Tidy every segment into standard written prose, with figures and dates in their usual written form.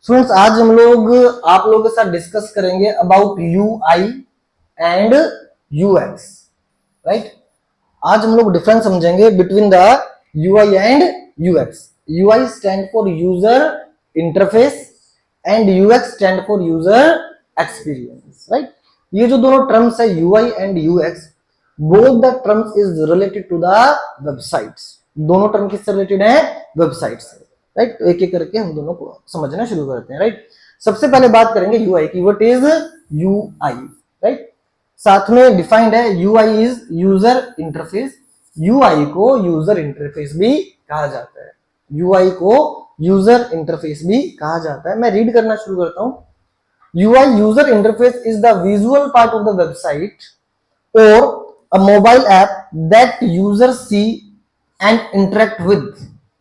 Students आज हम लोग आप लोगों के साथ डिस्कस करेंगे about UI and UX, right. आज हम लोग डिफरेंस समझेंगे between the UI and UX. UI stand for user interface and UX stand for user experience, right. ये जो दोनों टर्म्स है UI and UX, both the terms is related to the websites. दोनों term किससे रिलेटेड है? Website से, right. तो एक एक करके हम दोनों को समझना शुरू करते हैं, राइट। सबसे पहले बात करेंगे यूआई की। What is UI, right. साथ में डिफाइंड है UI is user interface. UI को यूजर इंटरफेस भी कहा जाता है। यूआई को यूजर इंटरफेस भी कहा जाता है। मैं रीड करना शुरू करता हूं। UI user interface is the visual part of the website or a mobile app that user see and interact with,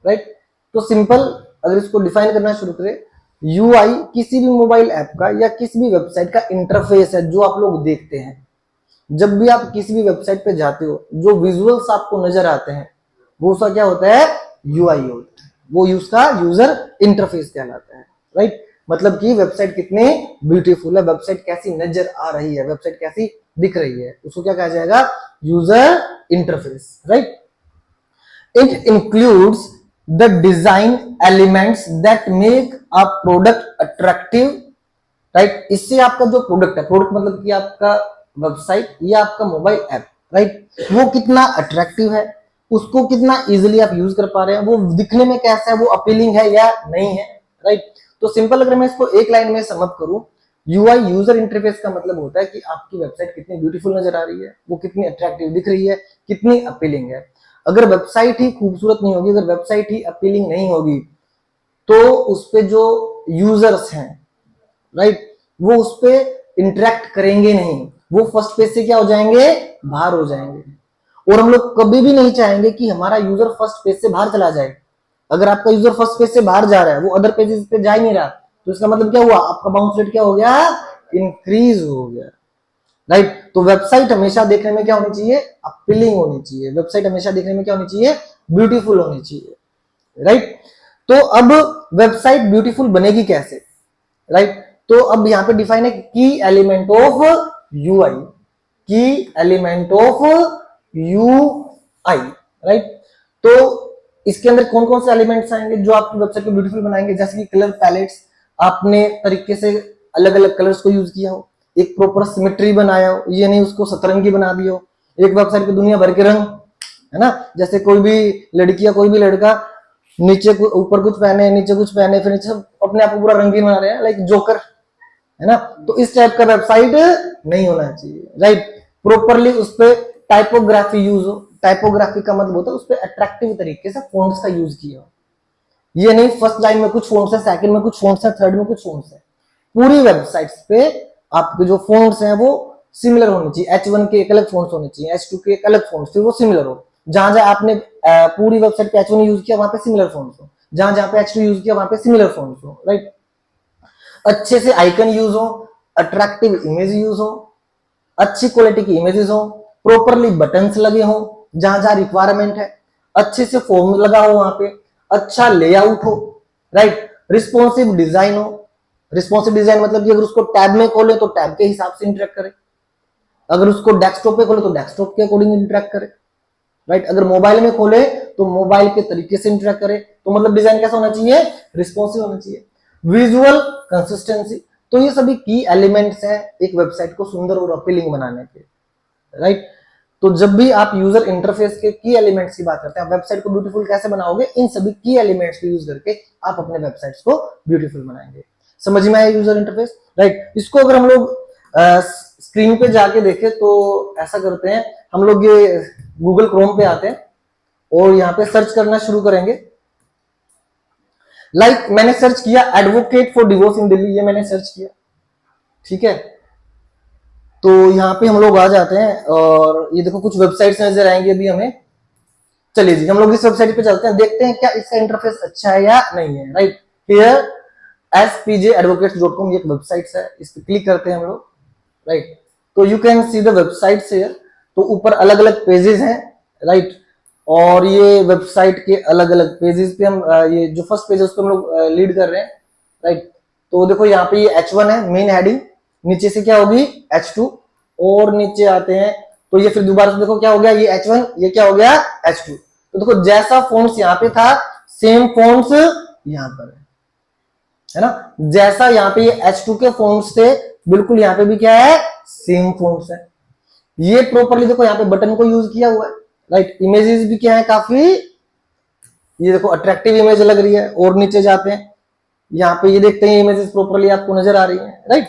right. तो सिंपल अगर इसको डिफाइन करना शुरू करें, यूआई किसी भी मोबाइल ऐप का या किसी भी वेबसाइट का इंटरफेस है जो आप लोग देखते हैं। जब भी आप किसी भी वेबसाइट पे जाते हो, जो विजुअल्स आपको नजर आते हैं वो उसका क्या होता है? यूआई होता है। वो उसका यूजर इंटरफेस कहलाता है, राइट। मतलब कि वेबसाइट कितनी ब्यूटीफुल है, वेबसाइट कैसी नजर आ रही है, वेबसाइट कैसी दिख रही है, उसको क्या कहा जाएगा? User interface, right. It includes the design elements that make a product attractive, right. इससे आपका जो प्रोडक्ट है, प्रोडक्ट मतलब कि आपका वेबसाइट या आपका मोबाइल ऐप, राइट, वो कितना अट्रैक्टिव है, उसको कितना इजीली आप यूज कर पा रहे हैं, वो दिखने में कैसा है, वो अपीलिंग है या नहीं है, राइट। तो सिंपल अगर मैं इसको एक लाइन में समअप करूं, यूआई यूजर इंटरफेस का मतलब होता है कि आपकी वेबसाइट कितनी ब्यूटीफुल नजर आ रही है, वो कितनी अट्रैक्टिव दिख रही है, कितनी अपीलिंग है। अगर वेबसाइट ही खूबसूरत नहीं होगी, अगर वेबसाइट ही अपीलिंग नहीं होगी, तो उस पे जो यूजर्स हैं, राइट, वो उस पे इंटरेक्ट करेंगे नहीं, वो फर्स्ट पेज से क्या हो जाएंगे? बाहर हो जाएंगे। और हम लोग कभी भी नहीं चाहेंगे कि हमारा यूजर फर्स्ट पेज से बाहर चला जाए। अगर आपका यूजर फर्स्ट पेज से बाहर जा रहा है, वो अदर पेजेस पे जा ही नहीं रहा, तो इसका मतलब क्या हुआ? आपका बाउंस रेट क्या हो गया? इंक्रीज हो गया, राइट। तो वेबसाइट हमेशा देखने में क्या होनी चाहिए? अपीलिंग होनी चाहिए। वेबसाइट हमेशा देखने में क्या होनी चाहिए? ब्यूटीफुल होनी चाहिए, राइट। तो अब वेबसाइट ब्यूटीफुल बनेगी कैसे, राइट। तो अब यहां पे डिफाइन है की एलिमेंट ऑफ यूआई, की एलिमेंट ऑफ यूआई, राइट। तो इसके अंदर कौन कौन से एलिमेंट्स आएंगे जो आपकी वेबसाइट को ब्यूटीफुल बनाएंगे? जैसे कि कलर पैलेट्स, आपने तरीके से अलग अलग कलर्स को यूज किया हो, एक प्रॉपर सिमेट्री बनाया हो, ये नहीं उसको सतरंगी बना दिया हो। एक वेबसाइट पे दुनिया भर के रंग है ना, जैसे कोई भी लड़की या कोई भी लड़का नीचे ऊपर कुछ पहने, नीचे कुछ पहने, फिर नीचे अपने आप को पूरा रंगीन बना रहे हैं, लाइक जोकर, है ना। तो इस टाइप का वेबसाइट नहीं होना चाहिए, राइट। प्रॉपरली उस पर टाइपोग्राफी यूज हो। टाइपोग्राफी का मतलब होता है उस पर अट्रैक्टिव तरीके से फोन्ट्स का यूज किया हो। ये नहीं फर्स्ट लाइन में कुछ फोन्ट्स है, सेकंड में कुछ फोन्ट्स है, थर्ड में कुछ फोन्ट्स है। पूरी वेबसाइट्स पे आपके जो फोन्ट्स हैं वो सिमिलर होने चाहिए। H1 के एक अलग फोन्ट्स होने चाहिए, H2 के एक अलग फोन्ट्स, फिर वो सिमिलर हो। जहां जहां आपने पूरी वेबसाइट पे H1 यूज किया वहां पे सिमिलर फोन्ट्स हो, जहां जहां पे H2 यूज किया वहां पे सिमिलर फोन्ट्स हो, राइट। अच्छे से आइकन यूज हो, अट्रैक्टिव इमेज यूज हो, अच्छी क्वालिटी की इमेजेस हो, प्रॉपरली बटन्स लगे हो जहां जहां रिक्वायरमेंट है, अच्छे से फॉर्म लगा हो वहां पे, अच्छा लेआउट हो, राइट। रिस्पॉन्सिव डिजाइन हो। रिस्पॉन्सिव डिजाइन मतलब कि अगर उसको टैब में खोले तो टैब के हिसाब से इंटरेक्ट करे, अगर उसको डेस्कटॉप पे खोले तो डेस्कटॉप के अकॉर्डिंग इंटरेक्ट करे, राइट। अगर मोबाइल में खोले तो मोबाइल के तरीके से इंटरेक्ट करे। तो मतलब डिजाइन कैसा होना चाहिए? रिस्पॉन्सिव होना चाहिए। विजुअल कंसिस्टेंसी, तो ये सभी की एलिमेंट्स हैं एक वेबसाइट को सुंदर और अपीलिंग बनाने के, राइट। तो जब भी आप यूजर इंटरफेस के की एलिमेंट्स की बात करते हैं, वेबसाइट को ब्यूटीफुल कैसे बनाओगे? इन सभी की एलिमेंट्स को यूज करके आप अपने वेबसाइट्स को ब्यूटीफुल बनाएंगे। समझ में आया यूजर इंटरफेस, राइट। इसको अगर हम लोग स्क्रीन पे जाके देखें तो ऐसा करते हैं, हम लोग ये गूगल क्रोम पे आते हैं और यहाँ पे सर्च करना शुरू करेंगे। लाइक मैंने सर्च किया एडवोकेट फॉर डिवोर्स इन दिल्ली, ये मैंने सर्च किया, ठीक है। तो यहाँ पे हम लोग आ जाते हैं और ये देखो कुछ वेबसाइट्स नजर आएंगे अभी हमें। चलिए जी, हम लोग इस वेबसाइट पे चलते हैं, देखते हैं क्या इसका इंटरफेस अच्छा है या नहीं है, राइट। हियर spjadvocates.com ये एक वेबसाइट है, इस पे क्लिक करते हैं हम लोग, राइट। तो you can see the website here. तो ऊपर अलग अलग पेजेस हैं, राइट। और ये वेबसाइट के अलग अलग पेजेस पे हम ये जो फर्स्ट पेज है उस पर हम लोग लीड कर रहे हैं, राइट। तो देखो यहाँ पे ये H1 है मेन हेडिंग, नीचे से क्या होगी H2, और नीचे आते हैं तो ये फिर दोबारा से देखो क्या हो गया, ये H1, ये क्या हो गया H2। तो देखो जैसा फॉन्ट्स यहाँ पे था सेम फॉन्ट्स यहाँ पर है ना, जैसा यहाँ पे ये H2 के फॉन्ट्स थे बिल्कुल यहाँ पे भी क्या है सेम फॉन्ट्स है। ये प्रॉपर्ली देखो यहाँ पे बटन को यूज किया हुआ है, राइट। इमेजेस भी क्या है काफी, ये देखो अट्रैक्टिव इमेज लग रही है। और नीचे जाते हैं यहाँ पे ये देखते हैं इमेजेस प्रॉपर्ली आपको नजर आ रही है, राइट।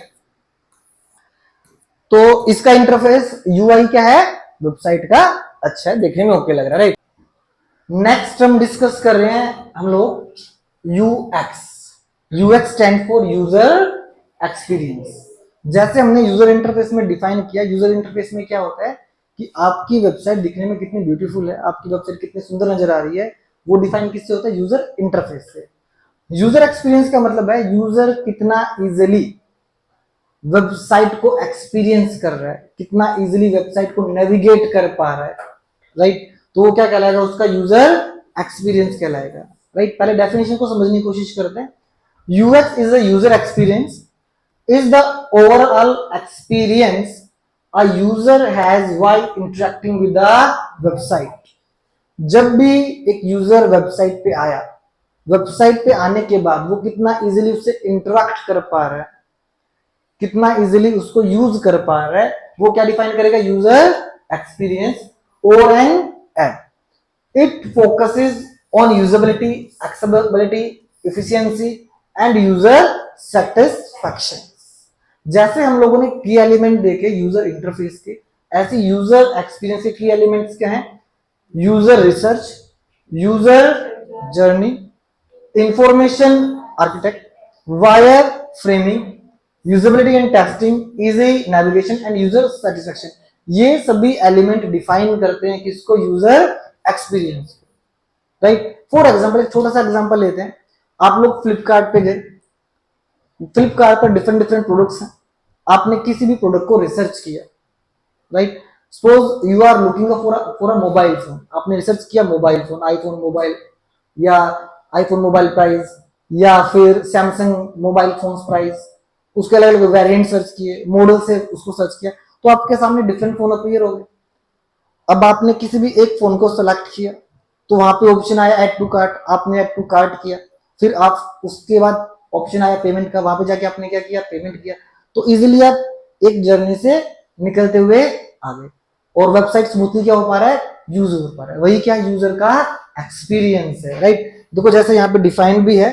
तो इसका इंटरफेस यूआई क्या है वेबसाइट का अच्छा है, देखने में ओके लग रहा है, राइट। नेक्स्ट हम डिस्कस कर रहे हैं हम लोग UX. UX stand for user experience. जैसे हमने यूजर इंटरफेस में डिफाइन किया, यूजर इंटरफेस में क्या होता है कि आपकी वेबसाइट दिखने में कितनी ब्यूटीफुल है, आपकी वेबसाइट कितनी सुंदर नजर आ रही है, वो डिफाइन किससे होता है यूजर इंटरफेस से। यूजर एक्सपीरियंस का मतलब है यूजर कितना इजिली वेबसाइट को एक्सपीरियंस कर रहा है, कितना इजिली वेबसाइट को नेविगेट कर पा रहा है, राइट। तो वो क्या कहलाएगा उसका यूजर एक्सपीरियंस कहलाएगा, राइट। पहले डेफिनेशन को समझने की कोशिश करते हैं। UX is a user experience is the overall experience a user has while interacting with the website। जब भी एक यूजर वेबसाइट पे आया, वेबसाइट पे आने के बाद वो कितना इजीली उससे इंटरेक्ट कर पा रहा है, कितना इजीली उसको यूज कर पा रहा है, वो क्या डिफाइन करेगा user experience. It focuses on usability, accessibility, efficiency and user satisfaction. जैसे हम लोगों ने की एलिमेंट देखे यूजर इंटरफेस के, ऐसे यूजर एक्सपीरियंस के की एलिमेंट्स क्या हैं, user research, user journey, information architect, wire framing, usability and testing, easy navigation and user satisfaction. ये सभी एलिमेंट डिफाइन करते हैं किसको user experience, right. For example एक छोटा सा एग्जांपल लेते हैं। आप लोग फ्लिपकार्ट पे गए, फ्लिपकार्ट पर डिफरेंट डिफरेंट प्रोडक्ट्स हैं, आपने किसी भी प्रोडक्ट को रिसर्च किया, right. Suppose you are looking for a mobile phone, आपने रिसर्च किया मोबाइल फोन, आईफोन मोबाइल या आईफोन मोबाइल प्राइस या फिर सैमसंग मोबाइल फोन प्राइस, उसके अलग अलग वेरिएंट सर्च किए, मॉडल से उसको सर्च किया, तो आपके सामने डिफरेंट फोन अपीयर हो गए। अब आपने किसी भी एक फोन को सेलेक्ट किया तो वहां पे ऑप्शन आया ऐड टू कार्ट, आपने ऐड टू कार्ट किया, फिर आप उसके बाद ऑप्शन आया पेमेंट का, वहां पे जाके आपने क्या किया पेमेंट किया। तो इजीली आप एक जर्नी से निकलते हुए आ गए और वेबसाइट स्मूथली क्या हो पा रहा है यूज हो पा रहा है, वही क्या यूजर का एक्सपीरियंस है, राइट। देखो जैसे यहाँ पे डिफाइन भी है,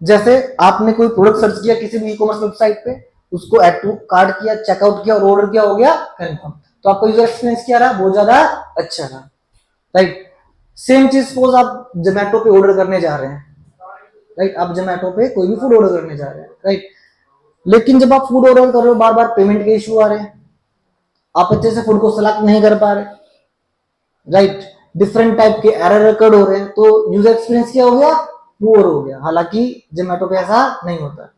जैसे आपने कोई प्रोडक्ट सर्च किया किसी भी ई कॉमर्स वेबसाइट पे, उसको ऐड टू कार्ट किया, चेकआउट किया और ऑर्डर किया, हो गया कंफर्म, तो आपका यूजर एक्सपीरियंस क्या रहा बहुत ज्यादा अच्छा रहा, राइट। सेम चीज सपोज आप जोमेटो पे ऑर्डर करने जा रहे हैं, राइट। आप जोमेटो पे कोई भी फूड ऑर्डर करने जा रहे हैं, राइट। लेकिन जब आप फूड ऑर्डर कर रहे हो बार बार पेमेंट के इशू आ रहे हैं, आप अच्छे से फूड को सेलेक्ट नहीं कर पा रहे, राइट। डिफरेंट टाइप के एरर रिकॉर्ड हो रहे हैं, तो यूजर एक्सपीरियंस क्या हो गया पुअर हो गया। हालांकि जोमेटो पे ऐसा नहीं होता,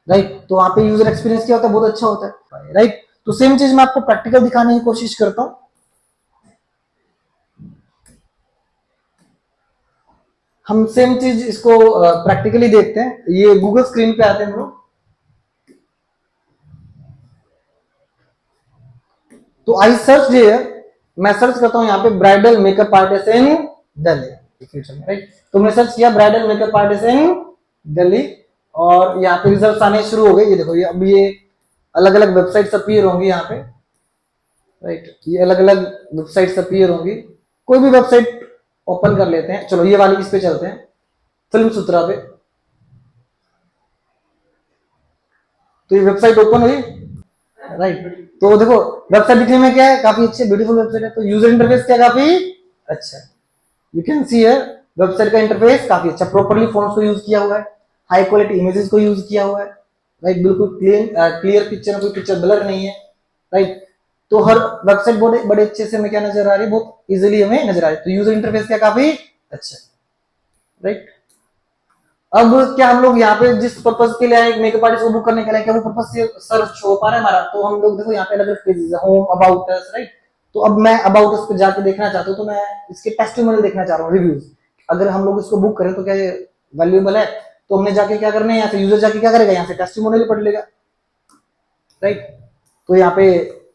राइट। तो वहां पे यूजर एक्सपीरियंस क्या होता है बहुत अच्छा होता है, राइट। तो सेम चीज मैं आपको प्रैक्टिकल दिखाने की कोशिश करता हूं। हम सेम चीज इसको प्रैक्टिकली देखते हैं। ये गूगल स्क्रीन पे आते हैं हम लोग, तो आई सर्च हियर, मैं सर्च करता हूं यहाँ पे bridal makeup artist in Delhi, right. तो मैंने सर्च किया bridal makeup artist in Delhi और यहाँ पे रिजल्ट आने शुरू हो गए। ये देखो ये अब ये अलग अलग वेबसाइट्स अपीयर होंगी यहाँ पे, राइट। ये अलग अलग वेबसाइट्स अपीयर होंगी। कोई भी वेबसाइट ओपन कर लेते हैं, चलो ये वाली इस पे चलते हैं, फिल्म सूत्रा पे। तो ये वेबसाइट ओपन हुई, राइट। तो देखो वेबसाइट दिखने में क्या है काफी अच्छी ब्यूटीफुल वेबसाइट है, तो यूजर इंटरफेस क्या काफी अच्छा है। यू कैन सी है वेबसाइट का इंटरफेस काफी अच्छा, प्रॉपर्ली फॉन्ट्स को यूज किया हुआ है, हाई क्वालिटी इमेजेस को यूज किया हुआ है, राइट। बिल्कुल क्लियर पिक्चर, कोई पिक्चर ब्लर नहीं है, राइट। तो हर वेबसाइट बड़े अच्छे से हमें क्या नजर आ रही है, बहुत इजीली हमें नजर आ रही है। तो यूजर इंटरफेस क्या काफी अच्छा है, राइट। अब क्या हम लोग यहाँ पे जिस पर्पज के लिए एक मेकअप आर्टिस्ट को बुक करने के लिए क्या वो पर्पज से सर्च हो पा रहा है हमारा, तो हम लोग देखो यहाँ पे अलग अलग पेजेस है, होम, अबाउट अस, राइट। तो अब मैं अबाउट अस पे जाके देखना चाहता हूँ, तो मैं इसके टेस्टिमोनियल देखना चाह रहा हूँ, रिव्यूज। अगर हम लोग इसको बुक करें तो क्या ये वैल्यूएबल है, तो हमने जाके क्या करना है, यहाँ से यूजर जाके क्या करेगा, यहाँ से टेस्टिमोनियल पढ़ लेगा, राइट। तो यहाँ पे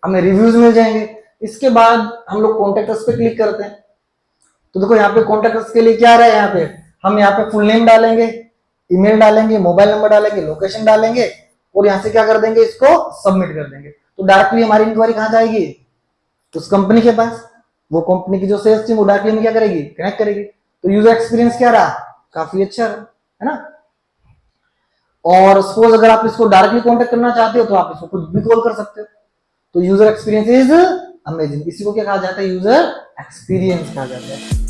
हमें रिव्यूज मिल जाएंगे। इसके बाद हम लोग कॉन्टेक्ट अस पे क्लिक करते हैं। तो देखो यहाँ पे कॉन्टेक्ट अस के लिए क्या रहा है, यहाँ पे हम यहाँ पे फुल नेम डालेंगे, ईमेल डालेंगे, मोबाइल नंबर डालेंगे, लोकेशन डालेंगे, और यहाँ से क्या कर देंगे, इसको सबमिट कर देंगे। तो डायरेक्टली हमारी इंक्वायरी कहाँ जाएगी, उस कंपनी के पास। वो कंपनी की जो सेल्स टीम वो डायरेक्टली हमें क्या करेगी, कनेक्ट करेगी। तो यूजर एक्सपीरियंस क्या रहा, काफी अच्छा रहा, है ना। और सपोज अगर आप इसको डायरेक्टली कांटेक्ट करना चाहते हो तो आप इसको खुद भी कॉल कर सकते हो। तो यूजर एक्सपीरियंस इज अमेजिंग। इसी को क्या कहा जाता है, यूजर एक्सपीरियंस कहा जाता है।